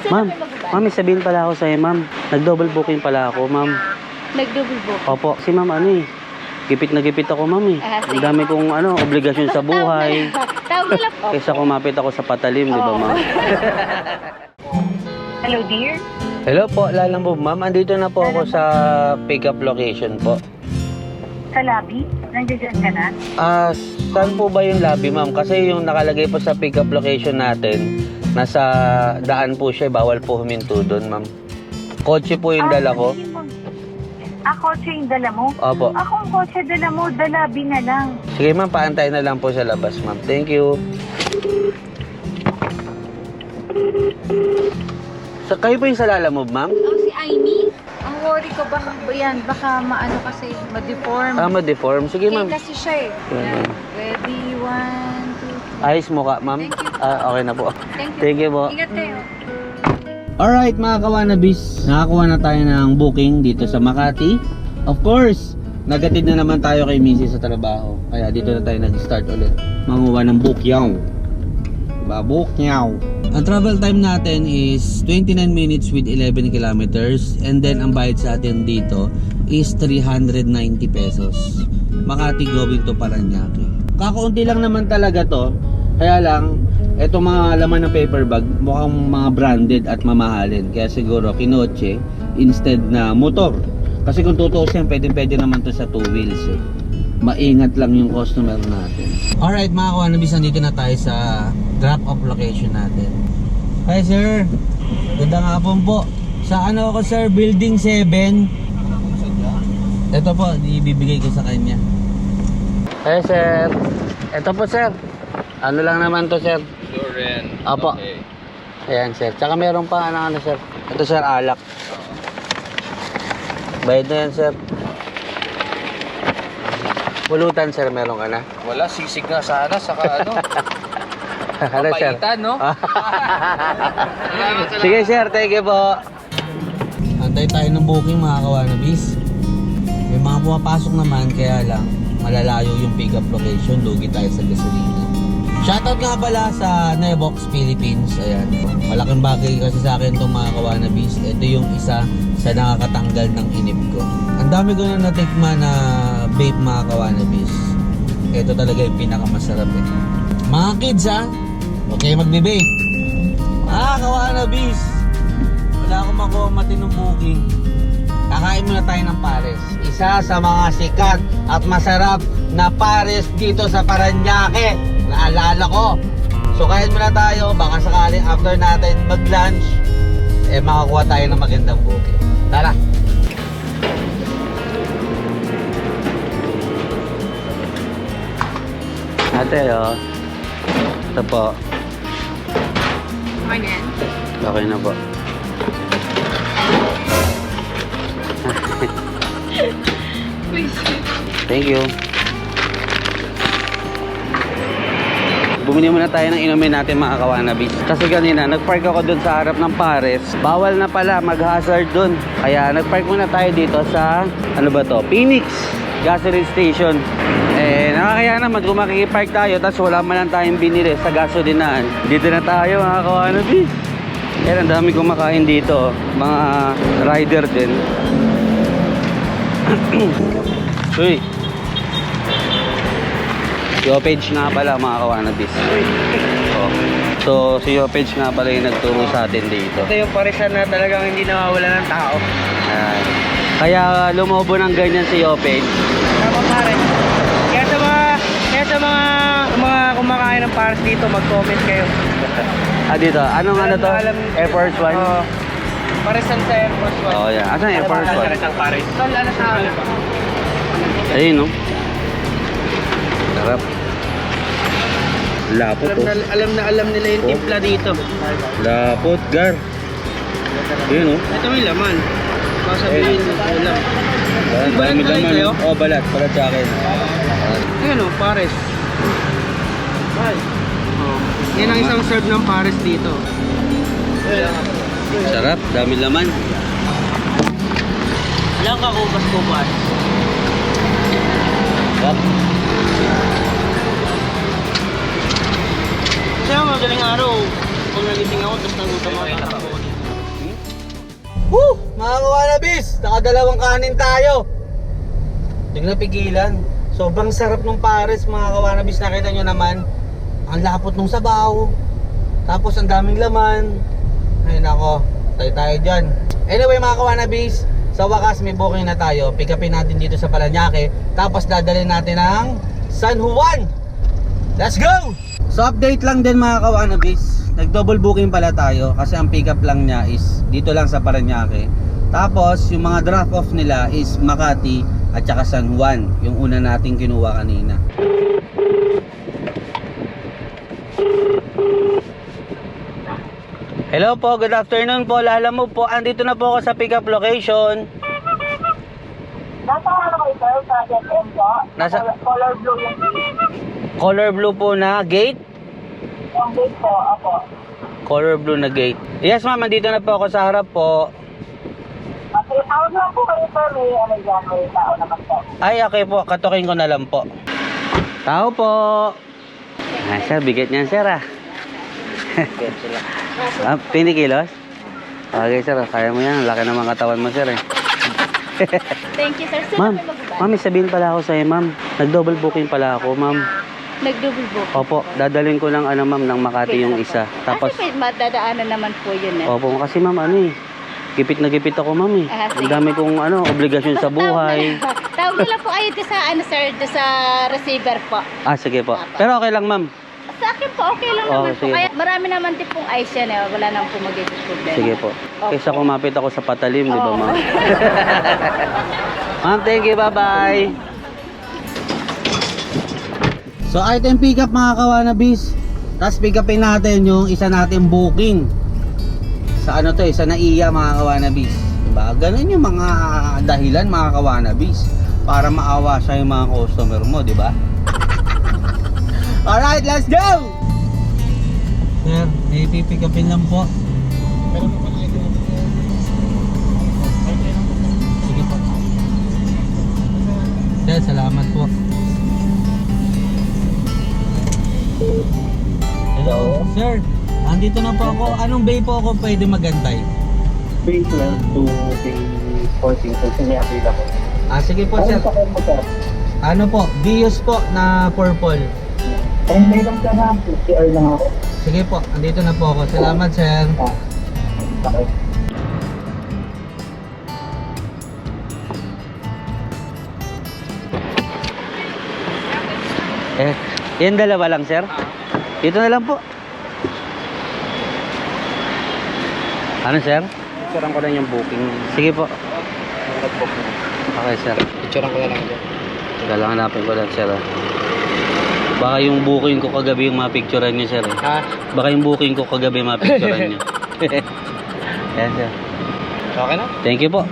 Ma'am, may sabihin pala ako sa'yo, ma'am. Nag-double booking pala ako, ma'am. Nag-double book. Opo, si ma'am gipit na gipit ako, ma'am eh. Ang dami kong obligasyon sa buhay. Tawag nila po. Kaysa kumapit ako sa patalim, di ba, ma'am? Hello, dear. Hello po, Lalambog, ma'am. Andito na po ako sa pick-up location po. Sa lobby? Nandiyan ka na? Saan po ba yung lobby, ma'am? Kasi yung nakalagay po sa pick-up location natin, nasa daan po siya, bawal po huminto doon, ma'am. Kotse po yung dala ko. Kotse yung dala mo? Opo. Akong kotse dala mo, dalabi na lang. Sige, ma'am, paantay na lang po sa labas, ma'am. Thank you. Kayo po yung sa Lalamove, ma'am? Si Aimee. Ang worry ko baka yan, baka maano kasi, ma-deform. Ma-deform. Sige, ma'am. Kasi siya eh. Yeah. Ready, 1, 2, 3. Ayos mo ka, ma'am? Thank you. Okay na po. Thank you. Thank you po. Ingat kayo. Alright, mga kawanabis. Nakakuha na tayo ng booking dito sa Makati. Of course, nagatid na naman tayo kay Missy sa trabaho. Kaya dito na tayo nag-start ulit. Manguha ng bukyaw. Diba? Bukyaw. Ang travel time natin is 29 minutes with 11 kilometers. And then, ang bayad sa atin dito is 390 pesos. Makati going to Paranaque. Kakaunti lang naman talaga to. Kaya lang, etong mga laman ng paper bag, mukhang mga branded at mamahalin. Kaya siguro, kinotse instead na motor. Kasi kung tutuusin, pwede naman to sa 2 wheels eh. Maingat lang yung customer natin. Alright mga kawanabis, nandito na tayo sa drop-off location natin. Hi sir, gandang hapon po. Sa ano ako sir, building 7. Ito po, ibibigay ko sa kanya. Hi sir, ito po sir. Ano lang naman to sir? Sure. Apo. Okay. Ayan sir, tsaka meron pa ano sir. Ito sir, alak. Bayad na yan sir. Pulutan sir, meron ka na? Wala, sisig nga sana, saka ano. Ano sir? Papaitan, no? Sige sir, thank you po. Antay tayo ng booking mga kawanabis. May mga pumapasok naman, kaya lang malalayo yung pick up location, lugi tayo sa gasolina. Shoutout nga pala sa Nevox Philippines. Ayan, malaking bagay kasi sa akin itong mga kawanabis. Ito yung isa sa nakakatanggal ng inip ko. Ang dami ko na natikman na vape mga kawanabis. Ito talaga yung pinakamasarap eh. Mga kids ha, okay magbe-vape. Kawanabis, wala akong makuha matinong booking. Kakain muna tayo ng pares. Isa sa mga sikat at masarap na pares dito sa Paranaque. Naalala ko. So kain muna tayo, baka sakaling after natin mag-lunch, makakuha tayo ng magandang booking. Tara! Ate, ito po. Okay na yan. Okay na po. Thank you. Bumili muna tayo ng inumin natin mga kawanabis. Kasi kanina, nagpark ako dun sa harap ng pares. Bawal na pala mag-hazard dun. Kaya nagpark muna tayo dito sa, ano ba to? Phoenix Gasoline Station. Nakakaya naman kung makikipark tayo tapos wala man lang tayong binili sa gasolinaan. Dito na tayo mga kawanabis. Kaya ang dami kumakain dito. Mga rider din. Uy. Yopage nga pala mga kawanabis. So si Yopage nga pala yung nagturo sa atin dito. Ito yung parisan na talagang hindi nawawala ng tao. Kaya lumobo ng ganyan si Yopage. Tama pare. Kaya sa mga kumakain ng pares dito, mag-comment kayo. Dito. Anong ano to? Air Force One? Parisan sa Air Force One. Oh, yeah. Asan Air Force One? Parisan pares. Tol, ano sa akin? Ayun, no? Sarap. Lapot, Alam nila yung timpla dito. Lapot, gar. Ayun, no? Ito may laman. Sasabihin mo ulam. Dami laman. Sa'yo? Oh, balat. Balat sa akin. Ayan o, pares. Yan ang isang serve ng pares dito. Sarap. Dami laman. Ilang kakupas-kupas? Sarap. Kaya madaling araw, pag nagising ako, tapos nagutom ako. bis, nakadalawang kanin tayo. Hindi ko napigilan. Sobrang sarap ng pares mga kawanabis. Nakita nyo naman, ang lapot ng sabaw. Tapos ang daming laman. Ay nako, tayo dyan. Anyway mga kawanabis, sa wakas may booking na tayo. Pick upin natin dito sa Parañaque. Tapos dadalhin natin ang San Juan. Let's go! So update lang din mga kawanabis. Nag-double booking pala tayo kasi ang pick up lang niya is dito lang sa Parañaque. Tapos yung mga drop off nila is Makati at saka San Juan, yung una nating kinuha kanina. Hello po, good afternoon po. Lala mo po, andito na po ako sa pick up location. Nasa ano kayo, sir? Sa SM po? Nasa- Color blue yung Color blue po na gate. gate po, ako. Color blue na gate. Yes ma'am, andito na po ako sa harap po. Okay, tawag lang po kayo, sir. May ano dyan, may tao naman po. Ay, okay po. Katukin ko na lang po. Tao po. Ah, sir, bigat niyan, sir, ah. 20 kilos? Okay, sir. Kaya mo yan. Laki naman katawan mo, sir, eh. Thank you, sir. Sir, Ma'am, may magbabay. ma'am, may sabihin pala ako sa'yo, ma'am. Nag-double booking pala ako, ma'am. Nag-double book. Opo, dadalhin ko ng ano, ma'am, ng Makati yung isa. Tapos, Kasi madadaanan naman po yun eh. opo, kasi ma'am, ano eh. Gipit na gipit ako, ma'am, eh. Ah, Ang sige. dami kong, ano, obligasyon sa buhay. Tawag na lang po kayo doon sa, ano sir, doon sa receiver po. Ah, sige po. Pero okay lang, ma'am. Sa akin po, okay lang Oo, naman po. sige Kaya marami naman din pong ice yan eh. Wala nang po magiging problema. Sige po. Okay. Kaysa kumapit ako sa patalim, di ba, Oo. ma'am? Ma'am, thank you. Bye-bye. So, item pick up mga kawanabis. Tapos pick upin natin yung isa natin booking. Sa ano to eh, sa NAIA mga kawanabis. Diba? Ganun yung mga dahilan mga kawanabis. Para maawa siya yung mga customer mo, di ba? Alright, let's go! Sir, may pipick upin lang po. Sige po. Sir, salamat po. Hello, sir. Andito na po ako. Anong bay po ako pwede magantay? Bay 12 to Bay 14 kung siniapila ko. Ah, sige po, sir. Ano sa mo, sir? Ano po? Vios po na purple. Ay, may lang ka na. PCR lang ako. Sige po, andito na po ako. Salamat, sir. Ah, okay. Yan dalawa lang, sir. Dito na lang po. Ano, sir? Picturean ko lang yung booking. Sige po. Nag-book na. Okay, sir. Picturean ko na lang dyan. Teka lang, hanapin ko lang, sir. Baka yung booking ko kagabi yung mapicturean nyo, sir. Ha? Baka yung booking ko kagabi mapicturean nyo. Yes, sir. Okay na? Thank you po.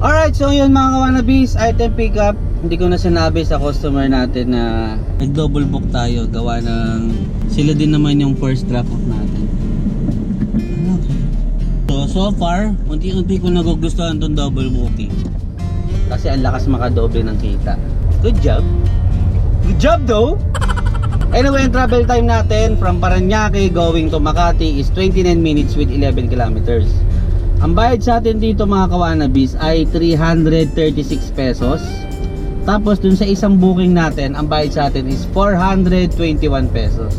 Alright, so yun mga kawanabis, item pickup. Hindi ko na sinabi sa customer natin na nag-double book tayo. Gawa ng sila din naman yung first drop off natin. Okay. So far, unti-unti ko nagugustuhan tong double booking. Kasi ang lakas makadoble ng kita. Good job. Good job though. Anyway, ang travel time natin from Parañaque going to Makati is 29 minutes with 11 kilometers. Ang bayad sa atin dito mga kawanabis ay 336 pesos. Tapos dun sa isang booking natin, ang bayad sa atin is 421 pesos.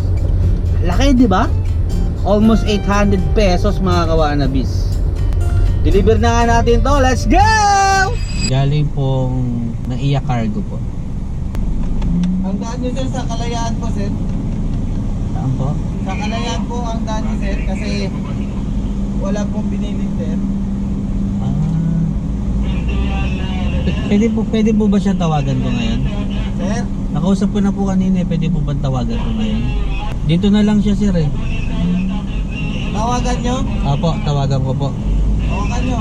Laki, di ba? Almost 800 pesos mga kawanabis. Deliver na nga natin to. Let's go! Galing pong NAIA Cargo po. Ang daan nyo sir sa Kalayaan po sir. Saan po? Sa Kalayaan po ang daan nyo sir kasi wala pong binili sir. Pwede po ba siya tawagan ko ngayon? Sir, Nakausap ko na po kanina eh. Pwede po ba tawagan ko ngayon? Dito na lang siya, sir, eh. tawagan nyo. Opo, tawagan ko po. Tawagan nyo.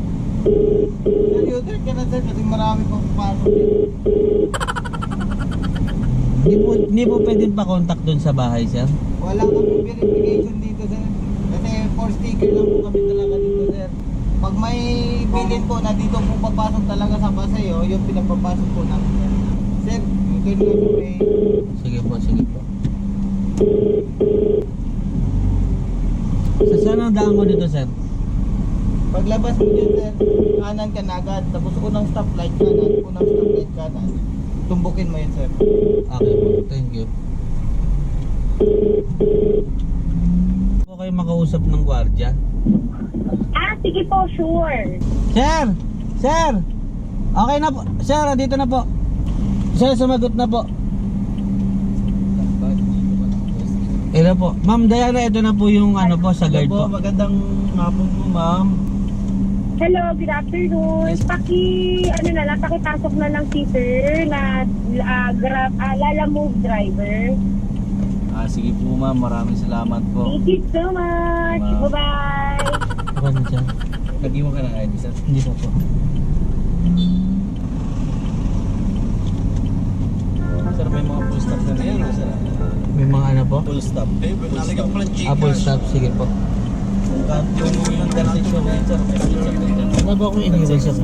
Sir, U-turn ka na sir kasi marami pang pasok eh. Hindi po pwede pa contact doon sa bahay, sir. Wala kami verification dito sir. Kasi kasi for sticker lang po kami talaga dito, sir. Pag may bilin po na dito po papasok talaga sa Paseo, yung pinagpapasok po namin, sir. Sir, yung doon lang po may... Sige po, sige po. Sa saan ang daan ko dito, sir? Paglabas mo dyan, sir, kanan ka na agad. Tapos unang stoplight kanan. Tumbukin mo yun, sir. Okay po, thank you. Po kayo makausap ng gwardiya? Sige po, sure. Sir! Sir! Okay na po. Sir, dito na po. Sir, sumagot na po. Ito po. Ma'am Diana, ito na po yung ano po sa guard po. Magandang hapon po, ma'am. Hello, good afternoon. Pakipasok na ng teaser na Lala Move driver. Sige po, ma'am. Maraming salamat po. Thank you so much. Ma'am. Bye-bye. Ako na dyan. Nag-iwan ka ng ID, sir? Hindi pa po. Sir, may mga full stop na yan, sir. May mga ano po? Full stop. Apple stop, sige po. Yung intersection na yun, sir. May full stop na yun. Ano ba akong iniwan sa po?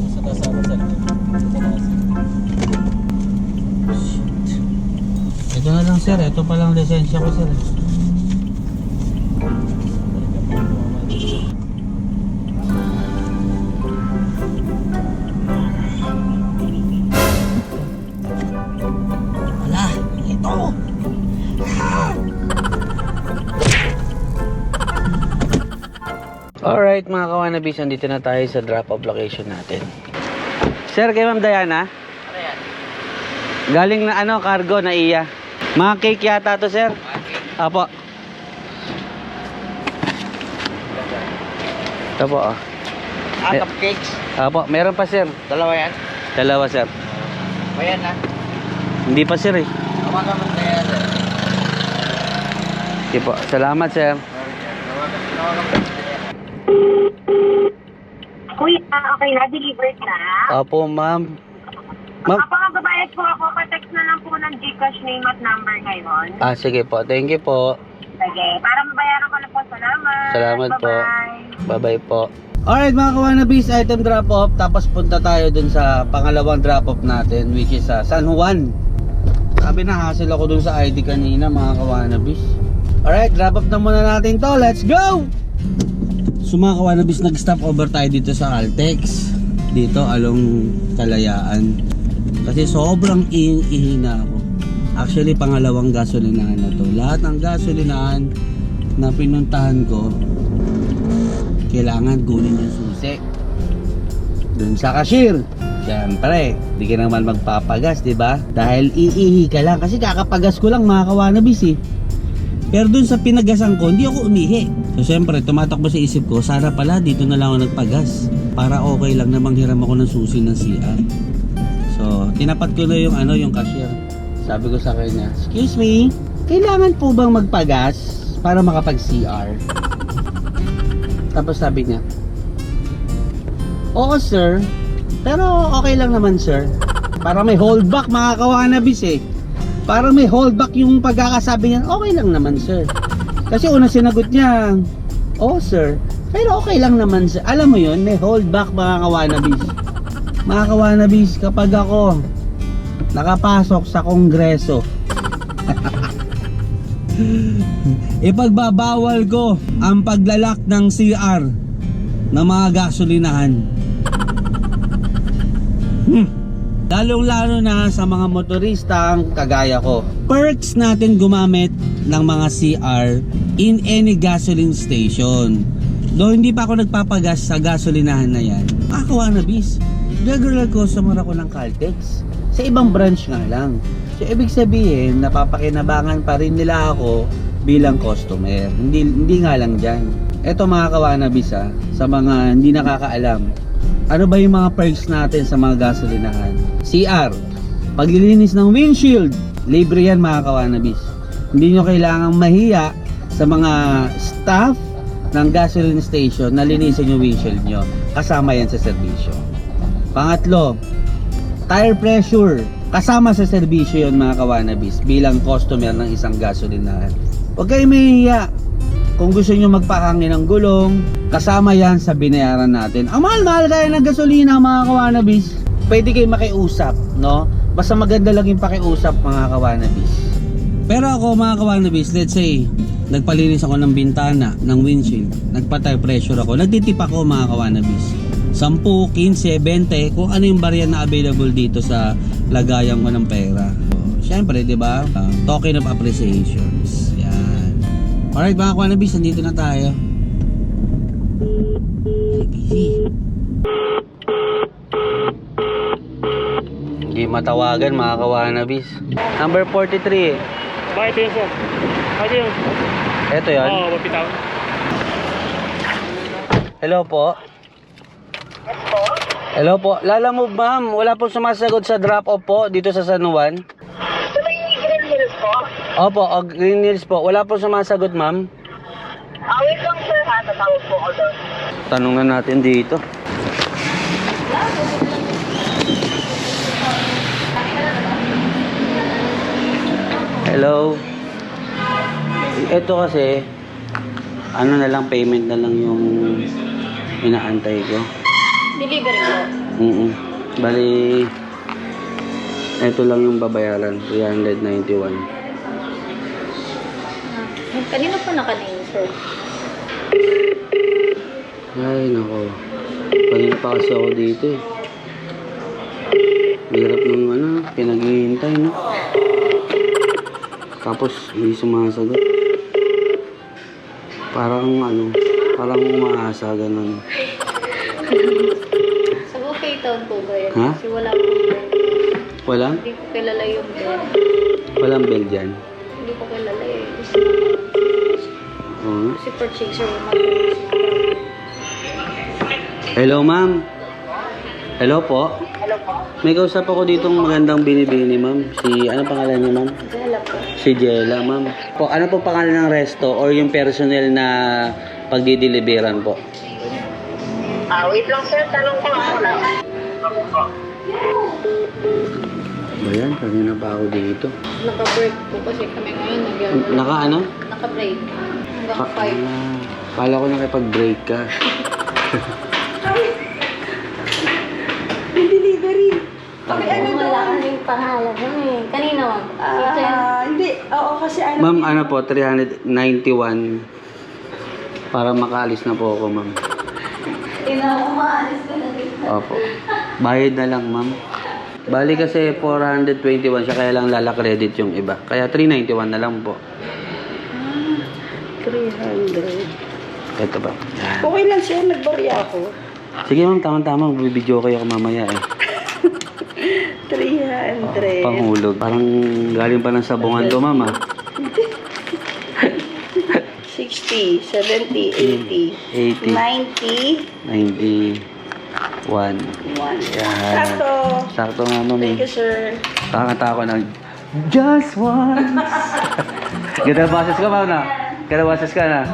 Sa kasama, sir. Ito na lang sir, ito pa lang lisensya ko sir. Wala, ito. Alright mga kawanabis, dito na tayo sa drop-off location natin. Sir, kay Ma'am Diana? Ano yan? Galing na ano, cargo na iya. Mga cake yata to, sir. Apo. Ito po, oh. Out of cakes. Apo, meron pa, sir. Dalawa yan. Dalawa, sir. Bayan na. Hindi pa, sir, eh. Tawagan mo na yan, sir. Sige po. Salamat, sir. Tawagan mo na yan. Kuya, okay na, delivered na. Opo, ma'am. Ma'am. Magbabayad po ako, pa-text na lang po ng Gcash name at number ngayon. Sige po. Thank you po. Sige, para mabayaran ko na po. Salamat. Salamat po. Bye-bye. Bye-bye po. Alright mga kawanabis, item drop off. Tapos punta tayo dun sa pangalawang drop off natin, which is San Juan. Sabi na hassle ako dun sa ID kanina mga kawanabis. Alright, drop off na muna natin to. Let's go! So mga kawanabis, nag-stop over tayo dito sa Caltex. Dito along Kalayaan. Kasi sobrang ihina ako. Actually, pangalawang gasolinahan na to. Lahat ng gasolinahan na pinuntahan ko, kailangan kunin yung susi. Dun sa cashier. Siyempre, di ka naman magpapagas, di ba? Dahil iihi ka lang. Kasi kakapagas ko lang mga kawanabis eh. Pero dun sa pinagasan ko, hindi ako umihi. So siyempre, tumatakbo sa isip ko, sana pala dito na lang ako nagpagas. Para okay lang na manghiram ako ng susi ng CR. So, tinapat ko na yung yung cashier. Sabi ko sa kanya, excuse me, kailangan po bang magpagas para makapag-CR? Tapos sabi niya, oo sir, pero okay lang naman sir. Para may holdback mga kawanabis eh. Para may holdback yung pagkakasabi niya, okay lang naman sir. Kasi una sinagot niya, oo sir, pero okay lang naman sir. Alam mo yun, may holdback mga kawanabis. Mga kawanabis, kapag ako nakapasok sa kongreso, ipagbabawal ko ang paglalak ng CR ng mga gasolinahan. Lalong-lalo na sa mga motoristang kagaya ko. Perks natin gumamit ng mga CR in any gasoline station. Though hindi pa ako nagpapagas sa gasolinahan na yan, kawanabis, regular customer ako ng Caltex. Sa ibang branch nga lang. So ibig sabihin, napapakinabangan pa rin nila ako bilang customer. Hindi nga lang dyan. Eto mga kawanabis sa mga hindi nakakaalam. Ano ba yung mga perks natin sa mga gasolinahan? CR, paglilinis ng windshield, libre yan mga kawanabis. Hindi nyo kailangang mahiya sa mga staff ng gasoline station na linisin yung windshield nyo. Kasama yan sa serbisyo. Pangatlo, tire pressure. Kasama sa serbisyo yun mga kawanabis bilang customer ng isang gasolinahan. Huwag kayo mahihiya. Kung gusto nyo magpahangin ng gulong, kasama yan sa binayaran natin. Ang mahal-mahal kaya ng gasolina mga kawanabis. Pwede kayo makiusap, no? Basta maganda lang yung pakiusap mga kawanabis. Pero ako mga kawanabis, let's say, nagpalinis ako ng bintana, ng windshield, nagpa-tire pressure ako, nagtitip ako mga kawanabis. 10, 15, 20, kung ano yung barya na available dito sa lagayan ko ng pera. So, syempre, di ba? Token of appreciations. Yan. Alright mga kawanabis, nandito na tayo. Busy. Hindi matawagan mga kawanabis. Number 43 eh. Bakit yun po? Bakit yun? Ito yan. Oo, mapitaw. Hello po. Hello po. Lala Move ma'am, wala pong sumasagot sa drop off po dito sa San Juan. So, may Green Hills po? Opo, Green Hills po. Wala pong sumasagot ma'am. Wait lang sir ha, tatawag po ko doon. Tanong na natin dito. Hello. Ito kasi ano na lang, payment na lang yung inaantay ko. Delivery po. Bali ito lang yung babayaran, 391. Kanino po naka-name, sir? Ay nako, kanina pa kasi ako dito eh. Hirap ng ano, pinaghihintay no. Tapos hindi sumasagot. Parang ano, parang umaasa ganun. Sa buffet town po ba yun? Ha? Kasi wala po bell. Wala? Hindi ko kilala yung bell. Walang bell dyan. Hindi ko kilala eh. Oo. Kasi purchaser yung mag-release. Hello ma'am. Hello po. Hello po? May kausap ako ditong magandang binibini ma'am. Si, ano pangalan niya ma'am? Gala po. Si Jella ma'am. Po, ano po pangalan ng resto or yung personnel na pagdideliveran po? Wait lang sir, tanong ko ako lang. Ba yan? Kanina pa ako dito. Naka-break po kasi kami ngayon. Naka ano? Naka-break. Hanggang 5. Kala ko nakipag-break ka. Wala kaming pangalan eh. Kanina ma'am. Hindi. Oo, kasi ano. Ma'am, ano po, 391 para makaalis na po ako, ma'am. Umaalis ko na dito. Opo. Bayad na lang, ma'am. Bali kasi 421 siya, kaya lang lala credit yung iba. Kaya 391 na lang po. 300. Ito ba? Yan. Okay lang siya, nagbarya ako. Sige ma'am, tama-tama. Magbibideo kayo ako mamaya eh. 300. Panghulog. Parang galing pa ng sabungan to, ma'am ah. 60, 70, 80, 80. 90, 91. 1. Yan. Sakto. Sakto nga, ma'am. Thank you, sir. Kakanta ako ng Just Once. Ganda boses ka, ma'am na? Ganda boses ka na?